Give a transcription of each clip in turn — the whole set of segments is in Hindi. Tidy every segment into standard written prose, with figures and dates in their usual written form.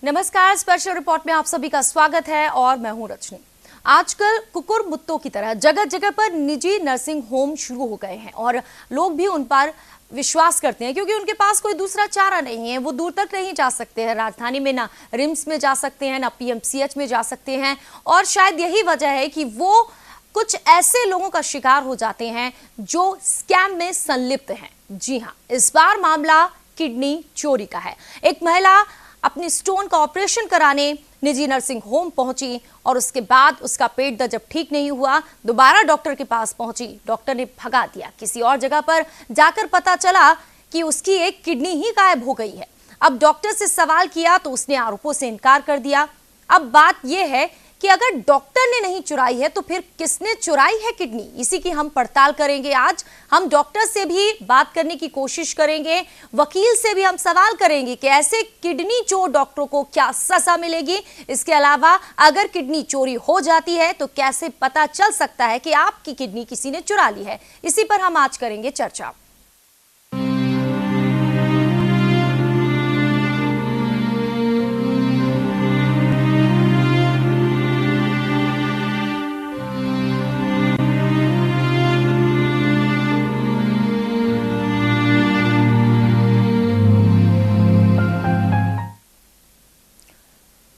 नमस्कार, स्पर्श रिपोर्ट में आप सभी का स्वागत है और मैं हूं रजनी। आजकल कुकुर मुत्तों की तरह जगह जगह पर निजी नर्सिंग होम शुरू हो गए हैं और लोग भी उन पर विश्वास करते हैं क्योंकि उनके पास कोई दूसरा चारा नहीं है। वो दूर तक नहीं जा सकते हैं, राजधानी में ना रिम्स में जा सकते हैं, ना पीएमसीएच में जा सकते हैं और शायद यही वजह है कि वो कुछ ऐसे लोगों का शिकार हो जाते हैं जो स्कैम में संलिप्त हैं। जी हाँ, इस बार मामला किडनी चोरी का है। एक महिला अपनी स्टोन का ऑपरेशन कराने निजी नर्सिंग होम पहुंची और उसके बाद उसका पेट दर्द जब ठीक नहीं हुआ, दोबारा डॉक्टर के पास पहुंची। डॉक्टर ने भगा दिया। किसी और जगह पर जाकर पता चला कि उसकी एक किडनी ही गायब हो गई है। अब डॉक्टर से सवाल किया तो उसने आरोपों से इनकार कर दिया। अब बात यह है कि अगर डॉक्टर ने नहीं चुराई है तो फिर किसने चुराई है किडनी? इसी की हम पड़ताल करेंगे। आज हम डॉक्टर से भी बात करने की कोशिश करेंगे, वकील से भी हम सवाल करेंगे कि ऐसे किडनी चोर डॉक्टरों को क्या सजा मिलेगी। इसके अलावा अगर किडनी चोरी हो जाती है तो कैसे पता चल सकता है कि आपकी किडनी किसी ने चुरा ली है। इसी पर हम आज करेंगे चर्चा।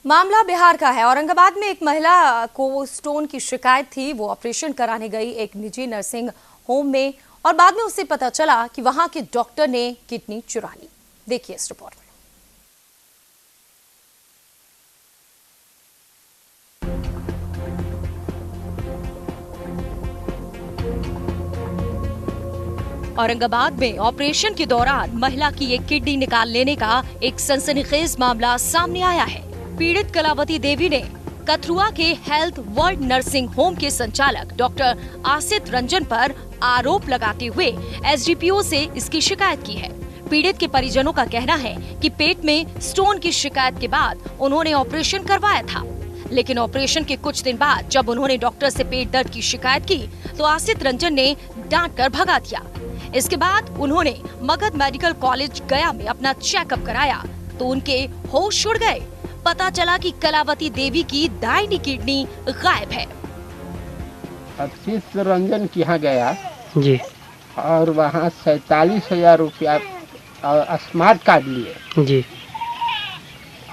मामला बिहार का है। औरंगाबाद में एक महिला को स्टोन की शिकायत थी। वो ऑपरेशन कराने गई एक निजी नर्सिंग होम में और बाद में उसे पता चला कि वहां के डॉक्टर ने किडनी चुरा ली। देखिए इस रिपोर्ट में। औरंगाबाद में ऑपरेशन के दौरान महिला की एक किडनी निकाल लेने का एक सनसनीखेज मामला सामने आया है। पीड़ित कलावती देवी ने कथरुआ के हेल्थ वर्ल्ड नर्सिंग होम के संचालक डॉक्टर आसित रंजन पर आरोप लगाते हुए एसडीपीओ से इसकी शिकायत की है। पीड़ित के परिजनों का कहना है कि पेट में स्टोन की शिकायत के बाद उन्होंने ऑपरेशन करवाया था, लेकिन ऑपरेशन के कुछ दिन बाद जब उन्होंने डॉक्टर से पेट दर्द की शिकायत की तो आसित रंजन ने डांट कर भगा दिया। इसके बाद उन्होंने मगध मेडिकल कॉलेज गया में अपना चेकअप कराया तो उनके होश उड़ गए। पता चला कि कलावती देवी की दाहिनी किडनी गायब है। आसित रंजन के यहाँ गया जी और वहाँ 47,000 रुपया स्मार्ट कार्ड लिए जी।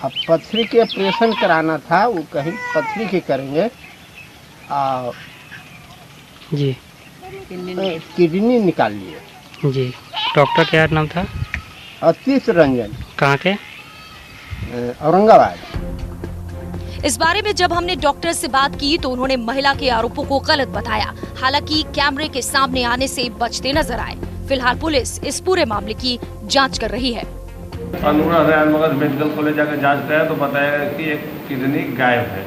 अब पथरी के ऑपरेशन कराना था, वो कहीं पथरी के करेंगे जी। किडनी निकाल लिए जी। डॉक्टर क्या नाम था? आसित रंजन। कहाँ के? औरंगाबाद। इस बारे में जब हमने डॉक्टर से बात की तो उन्होंने महिला के आरोपों को गलत बताया। हालांकि कैमरे के सामने आने से बचते नजर आए। फिलहाल पुलिस इस पूरे मामले की जांच कर रही है। मगध मेडिकल कॉलेज जाकर जांच कराया तो बताया कि एक किडनी गायब है।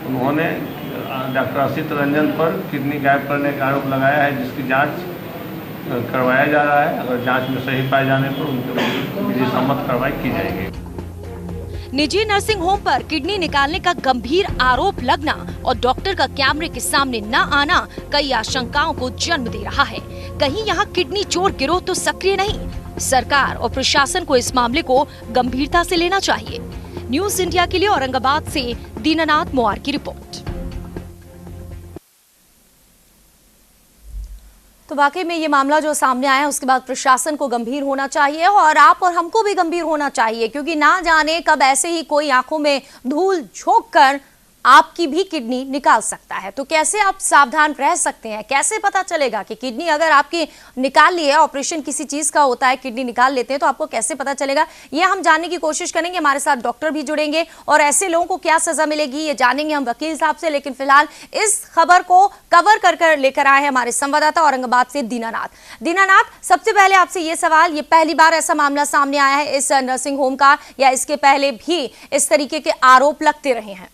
उन्होंने डॉक्टर आसित रंजन पर किडनी गायब करने का आरोप लगाया है, जिसकी जांच करवाया जा रहा है। अगर जांच में सही पाए जाने पर उनके विधि सम्मत कार्रवाई की जाएगी। निजी नर्सिंग होम पर किडनी निकालने का गंभीर आरोप लगना और डॉक्टर का कैमरे के सामने न आना कई आशंकाओं को जन्म दे रहा है। कहीं यहाँ किडनी चोर गिरोह तो सक्रिय नहीं? सरकार और प्रशासन को इस मामले को गंभीरता से लेना चाहिए। न्यूज इंडिया के लिए औरंगाबाद से दीनानाथ मोआर की रिपोर्ट। तो वाकई में ये मामला जो सामने आया उसके बाद प्रशासन को गंभीर होना चाहिए और आप और हमको भी गंभीर होना चाहिए, क्योंकि ना जाने कब ऐसे ही कोई आंखों में धूल झोंक कर आपकी भी किडनी निकाल सकता है। तो कैसे आप सावधान रह सकते हैं? कैसे पता चलेगा कि किडनी अगर आपकी निकाल ली है, ऑपरेशन किसी चीज का होता है, किडनी निकाल लेते हैं तो आपको कैसे पता चलेगा? ये हम जानने की कोशिश करेंगे। हमारे साथ डॉक्टर भी जुड़ेंगे और ऐसे लोगों को क्या सजा मिलेगी ये जानेंगे हम वकील साहब से। लेकिन फिलहाल इस खबर को कवर कर लेकर आए हैं हमारे संवाददाता औरंगाबाद से दीनानाथ। दीनानाथ, सबसे पहले आपसे ये सवाल, ये पहली बार ऐसा मामला सामने आया है इस नर्सिंग होम का या इसके पहले भी इस तरीके के आरोप लगते रहे हैं?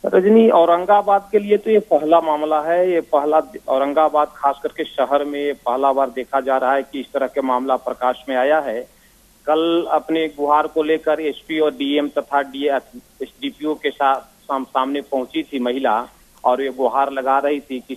रजनी, औरंगाबाद के लिए तो ये पहला मामला है। ये पहला औरंगाबाद खास करके शहर में ये पहला बार देखा जा रहा है कि इस तरह के मामला प्रकाश में आया है। कल अपने गुहार को लेकर एसपी और डीएम तथा एसडीपीओ के साथ सामने पहुंची थी महिला और ये गुहार लगा रही थी कि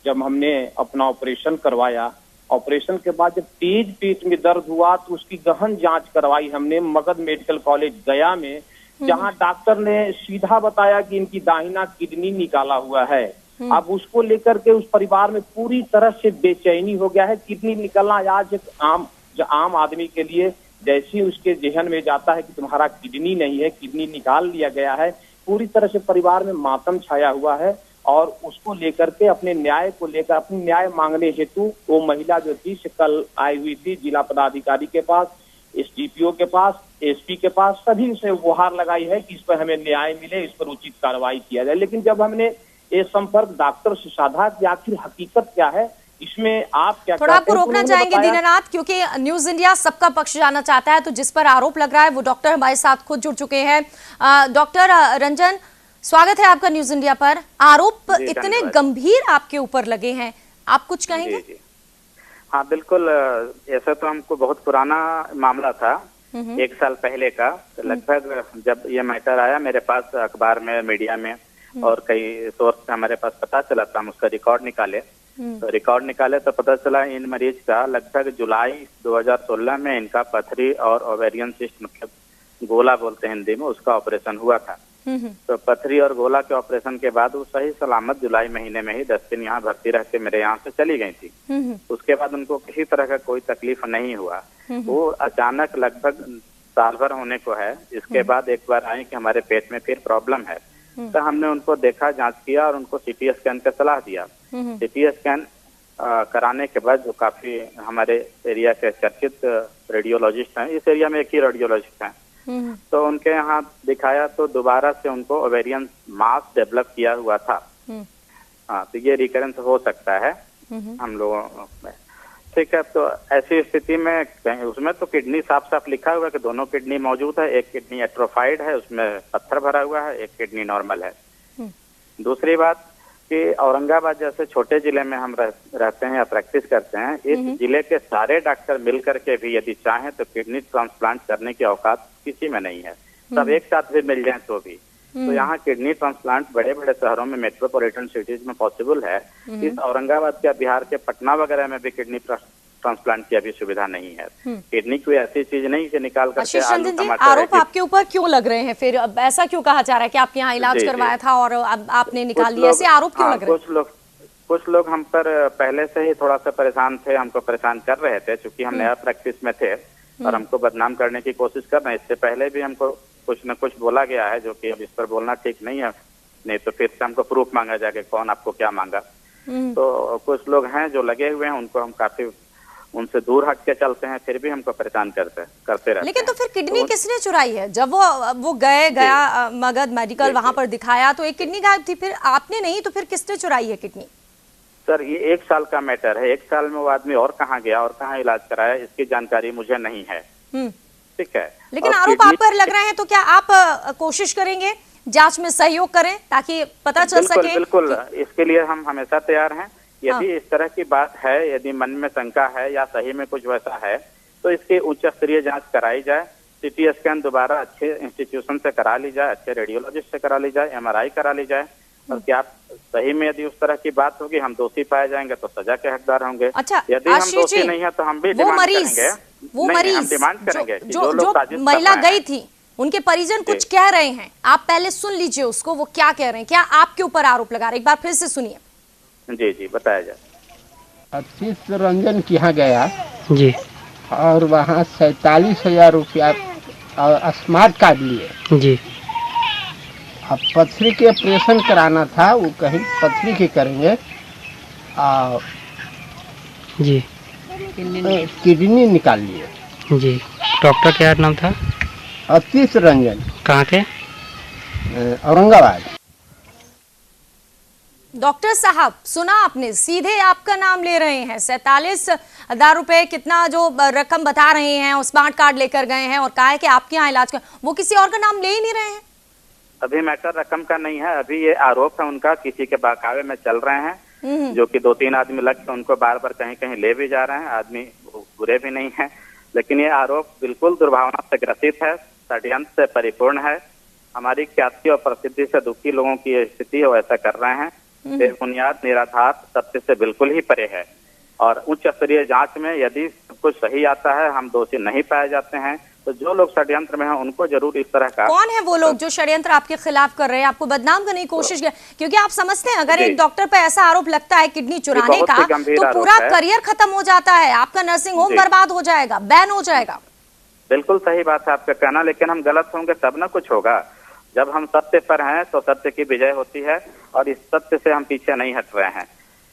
जब हमने अपना ऑपरेशन करवाया ऑपरेशन के बाद जब तेज पेट में दर्द हुआ तो उसकी गहन जांच करवाई हमने मगध मेडिकल कॉलेज गया में, जहां डॉक्टर ने सीधा बताया कि इनकी दाहिना किडनी निकाला हुआ है। अब उसको लेकर के उस परिवार में पूरी तरह से बेचैनी हो गया है। किडनी निकलना आज एक आम आदमी के लिए जैसे ही उसके जहन में जाता है कि तुम्हारा किडनी नहीं है, किडनी निकाल लिया गया है, पूरी तरह से परिवार में मातम छाया हुआ है। और उसको लेकर के अपने न्याय को लेकर अपनी न्याय मांगने हेतु वो महिला जो थी कल आई हुई थी जिला पदाधिकारी के पास, एसडीपीओ के पास, एसपी के पास, सभी से गुहार लगाई है कि इस पर हमें न्याय मिले, इस पर उचित कार्रवाई किया जाए। लेकिन जब हमने ये संपर्क डॉक्टर से साधा कि आखिर हकीकत क्या है, इसमें आप क्या थोड़ा आपको रोकना चाहेंगे दीनानाथ, क्योंकि न्यूज इंडिया सबका पक्ष जाना चाहता है। तो जिस पर आरोप लग रहा है वो डॉक्टर हमारे साथ खुद जुड़ चुके हैं। डॉक्टर रंजन, स्वागत है आपका न्यूज इंडिया पर। आरोप इतने गंभीर आपके ऊपर लगे हैं, आप कुछ कहेंगे? जी। हाँ बिल्कुल, ऐसा तो हमको बहुत पुराना मामला था, 1 साल पहले का। लगभग जब ये मैटर आया मेरे पास अखबार में, मीडिया में और कई सोर्स से हमारे पास पता चला था, हम उसका रिकॉर्ड निकाले। तो रिकॉर्ड निकाले तो पता चला इन मरीज का लगभग जुलाई 2016 में इनका पथरी और ओवेरियन सिस्ट, मतलब गोला बोलते हैं हिंदी में, उसका ऑपरेशन हुआ था। तो पथरी और गोला के ऑपरेशन के बाद वो सही सलामत जुलाई महीने में ही 10 दिन यहाँ भर्ती रह के मेरे यहाँ से चली गई थी। उसके बाद उनको किसी तरह का कोई तकलीफ नहीं हुआ। वो अचानक लगभग साल भर होने को है, इसके बाद एक बार आई कि हमारे पेट में फिर प्रॉब्लम है। तो हमने उनको देखा, जांच किया और उनको सीटी स्कैन का सलाह दिया। सीटी स्कैन कराने के बाद जो काफी हमारे एरिया के चर्चित रेडियोलॉजिस्ट हैं, इस एरिया में एक ही रेडियोलॉजिस्ट हैं, तो उनके यहाँ दिखाया तो दोबारा से उनको ओवेरियन मास डेवलप किया हुआ था। हाँ, तो ये रिकरेंस हो सकता है हम लोगों में। ठीक है, तो ऐसी स्थिति में उसमें तो किडनी साफ साफ लिखा हुआ है कि दोनों किडनी मौजूद है। एक किडनी एट्रोफाइड है, उसमें पत्थर भरा हुआ है, एक किडनी नॉर्मल है। दूसरी बात कि औरंगाबाद जैसे छोटे जिले में हम रहते हैं या प्रैक्टिस करते हैं, इस जिले के सारे डॉक्टर मिल करके भी यदि चाहें तो किडनी ट्रांसप्लांट करने की औकात किसी में नहीं है। सब एक साथ भी मिल जाए तो भी। तो यहाँ किडनी ट्रांसप्लांट बड़े बड़े शहरों में, मेट्रोपॉलिटन सिटीज में पॉसिबल है। इस औरंगाबाद के, बिहार के पटना वगैरह में भी किडनी ट्रांसप्लांट की अभी सुविधा नहीं है। किडनी कोई ऐसी चीज नहीं कि निकाल करके आलू टमाटर। आरोप आपके ऊपर क्यों लग रहे हैं फिर? अब ऐसा क्यों कहा जा रहा है कि आपके यहाँ इलाज करवाया था और अब आपने निकाल लिया? ऐसे आरोप क्यों लग रहे हैं? कुछ लोग हम पर पहले से ही थोड़ा सा परेशान थे, हमको परेशान कर रहे थे, क्योंकि हम नया प्रैक्टिस में थे और हमको बदनाम करने की कोशिश कर रहे हैं। इससे पहले भी हमको कुछ न कुछ बोला गया है, जो कि अब इस पर बोलना ठीक नहीं है, नहीं तो फिर से हमको प्रूफ मांगा जाके कौन आपको क्या मांगा। तो कुछ लोग हैं जो लगे हुए हैं, उनको हम काफी उनसे दूर हट के चलते हैं, फिर भी हमको परेशान करते रहते। लेकिन तो फिर किडनी किसने चुराई है? जब वो गया मगध मेडिकल, वहां पर दिखाया तो एक किडनी गायब थी, फिर आपने नहीं तो फिर किसने चुराई है किडनी? सर ये 1 साल का मैटर है। 1 साल में वो आदमी और कहाँ गया और कहाँ इलाज कराया, इसकी जानकारी मुझे नहीं है। ठीक है, लेकिन आरोप आप पर लग रहे हैं, तो क्या आप कोशिश करेंगे जांच में सहयोग करें ताकि पता चल सके? बिल्कुल, इसके लिए हम हमेशा तैयार हैं। यदि इस तरह की बात है, यदि मन में शंका है या सही में कुछ वैसा है, तो इसकी उच्च स्तरीय जांच कराई जाए। सीटी स्कैन दोबारा अच्छे इंस्टीट्यूशन से करा ली जाए, अच्छे रेडियोलॉजिस्ट से करा ली जाए, MRI करा ली जाए। और क्या सही में यदि उस तरह की बात होगी, हम दोषी पाए जाएंगे तो सजा के हकदार होंगे। अच्छा, यदि हम दोषी नहीं है तो हम भी डिमांड करेंगे। वो मरीज डिमांड करेंगे जो महिला गई थी, उनके परिजन कुछ कह रहे हैं, आप पहले सुन लीजिए उसको, वो क्या कह रहे हैं, क्या आपके ऊपर आरोप लगा रहे हैं, एक बार फिर से सुनिए। जी बताया जाए। आशीष रंजन के यहाँ गया जी, और वहाँ 47,000 रुपया और स्मार्ट कार्ड लिए जी। अब पथरी के ऑपरेशन कराना था, वो कहीं पथरी के करेंगे और जी किडनी निकाल लिए। जी, डॉक्टर क्या नाम था? आशीष रंजन। कहाँ के? औरंगाबाद। डॉक्टर साहब, सुना आपने, सीधे आपका नाम ले रहे हैं। 47,000 रुपए कितना जो रकम बता रहे हैं, और स्मार्ट कार्ड लेकर गए हैं और कहा है कि आपके यहाँ इलाज कर, वो किसी और का नाम ले ही नहीं रहे हैं। अभी मैटर रकम का नहीं है, अभी ये आरोप है उनका, किसी के बहकावे में चल रहे हैं, जो कि 2-3 आदमी लग के उनको बार बार कहीं कहीं ले भी जा रहे हैं। आदमी बुरे भी नहीं है, लेकिन ये आरोप बिल्कुल दुर्भावना से ग्रसित है, षड्यंत्र से परिपूर्ण है। हमारी ख्याति और प्रसिद्धि से दुखी लोगों की स्थिति है, वो ऐसा कर रहे हैं, बेबुनियाद, निराधार, सत्य से बिल्कुल ही परे है। और उच्च स्तरीय जांच में यदि सब कुछ सही आता है, हम दोषी नहीं पाए जाते हैं, तो जो लोग षड्यंत्र में हैं उनको जरूर इस तरह का। कौन है वो लोग जो षड्यंत्र आपके खिलाफ कर रहे हैं, आपको बदनाम करने की कोशिश कर, क्योंकि आप समझते हैं अगर एक डॉक्टर पे ऐसा आरोप लगता है किडनी चुराने का, तो पूरा करियर खत्म हो जाता है, आपका नर्सिंग होम बर्बाद हो जाएगा, बैन हो जाएगा। बिल्कुल सही बात है आपका कहना, लेकिन हम गलत होंगे तब ना कुछ होगा। जब हम सत्य पर हैं तो सत्य की विजय होती है, और इस सत्य से हम पीछे नहीं हट रहे हैं।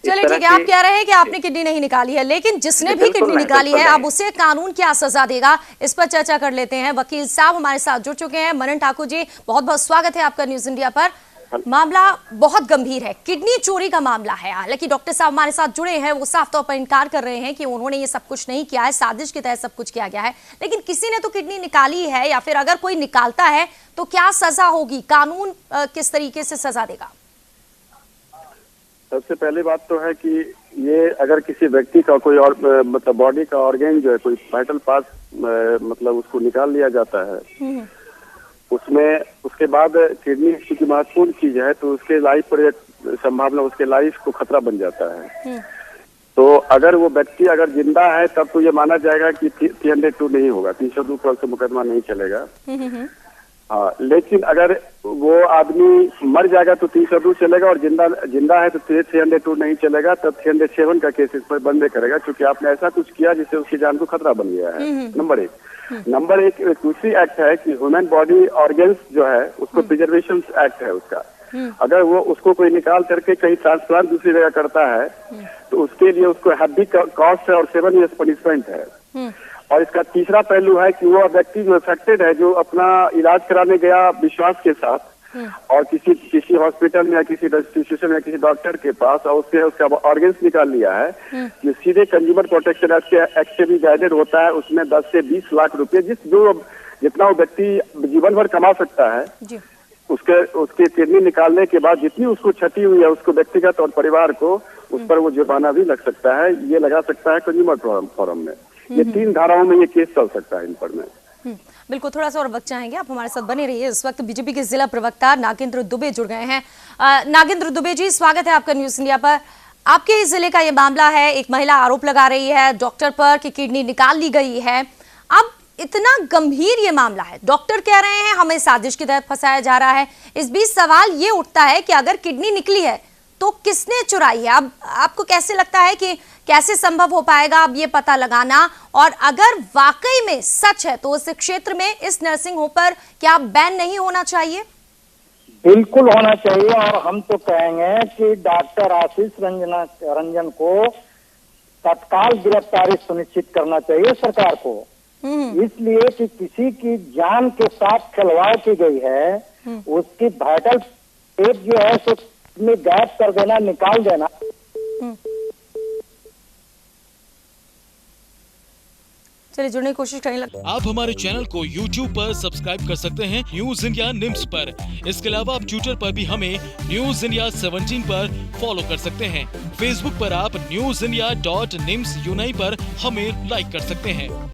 चलिए ठीक है, आप कह रहे हैं कि आपने किडनी नहीं निकाली है, लेकिन जिसने भी किडनी निकाली है अब उसे कानून क्या सजा देगा, इस पर चर्चा कर लेते हैं। वकील साहब हमारे साथ जुड़ चुके हैं। मनन ठाकुर जी, बहुत बहुत स्वागत है आपका न्यूज इंडिया पर। मामला बहुत गंभीर है, किडनी चोरी का मामला है। हालांकि डॉक्टर साहब हमारे साथ जुड़े हैं, वो साफ तौर पर इनकार कर रहे हैं कि उन्होंने ये सब कुछ नहीं किया है, साजिश के तहत सब कुछ किया गया है। लेकिन किसी ने तो किडनी निकाली है, या फिर अगर कोई निकालता है तो क्या सजा होगी, कानून किस तरीके से सजा देगा? सबसे पहली बात तो है कि ये अगर किसी व्यक्ति का कोई और मतलब बॉडी का ऑर्गेन जो है, कोई वाइटल पार्ट मतलब उसको निकाल लिया जाता है, उसमें उसके बाद किडनी की महत्वपूर्ण चीज है, तो उसके लाइफ पर एक संभावना, उसके लाइफ को खतरा बन जाता है। तो अगर वो व्यक्ति अगर जिंदा है तब तो ये माना जाएगा कि 302 नहीं होगा, 302 पर से मुकदमा नहीं चलेगा। हाँ, लेकिन अगर वो आदमी मर जाएगा तो 302 चलेगा, और जिंदा है तो 302 नहीं चलेगा, तब 307 का केस इस पर बनने करेगा, क्योंकि आपने ऐसा कुछ किया जिससे उसकी जान को खतरा बन गया है। नंबर एक दूसरी एक्ट है कि ह्यूमन बॉडी ऑर्गेन्स जो है उसको प्रिजर्वेशन एक्ट है उसका। अगर वो उसको कोई निकाल करके कहीं ट्रांसप्लांट दूसरी जगह करता है तो उसके लिए उसको हैवी कॉस्ट है और 7 years पनिशमेंट है। और इसका तीसरा पहलू है कि वो व्यक्ति जो अफेक्टेड है, जो अपना इलाज कराने गया विश्वास के साथ और किसी हॉस्पिटल में या किसी इंस्टीट्यूशन या किसी डॉक्टर के पास, और उससे उसका ऑर्गेन्स निकाल लिया है, ये सीधे कंज्यूमर प्रोटेक्शन एक्ट से भी गाइडेड होता है। उसमें 10 से 20 लाख रुपए जितना वो व्यक्ति जीवन भर कमा सकता है, उसके किडनी निकालने के बाद जितनी उसको क्षति हुई है उसको व्यक्तिगत और परिवार को, उस पर वो जुर्माना भी लग सकता है। ये लगा सकता है कंज्यूमर फोरम में। ये 3 धाराओं में ये केस चल सकता है इन पर में। बिल्कुल, थोड़ा सा और वक्त चाहेंगे, आप हमारे साथ बने रहिए। इस वक्त बीजेपी के जिला प्रवक्ता नागेंद्र दुबे जुड़ गए हैं। नागेंद्र दुबे जी, स्वागत है आपका न्यूज इंडिया पर। आपके ही जिले का ये मामला है, एक महिला आरोप लगा रही है डॉक्टर पर कि किडनी निकाल ली गई है। अब इतना गंभीर ये मामला है, डॉक्टर कह रहे हैं हमें साजिश के तहत फंसाया जा रहा है। इस बीच सवाल ये उठता है कि अगर किडनी निकली है तो किसने चुराई है? अब आपको कैसे लगता है कि कैसे संभव हो पाएगा अब ये पता लगाना, और अगर वाकई में सच है तो इस क्षेत्र में इस नर्सिंग होम पर क्या बैन नहीं होना चाहिए? बिल्कुल होना चाहिए, और हम तो कहेंगे कि डॉक्टर आशीष रंजन को तत्काल गिरफ्तारी सुनिश्चित करना चाहिए सरकार को, इसलिए कि किसी की जान के साथ खिलवाड़ की गई है, उसकी वाइटल टेप जो है सो में गायब कर देना, निकाल देना। चलिए जुड़ने की कोशिश करें। आप हमारे चैनल को YouTube पर सब्सक्राइब कर सकते हैं न्यूज इंडिया निम्स पर। इसके अलावा आप ट्विटर पर भी हमें न्यूज इंडिया 17 पर फॉलो कर सकते हैं। फेसबुक पर आप newsindia.nimsuni पर हमें लाइक कर सकते हैं।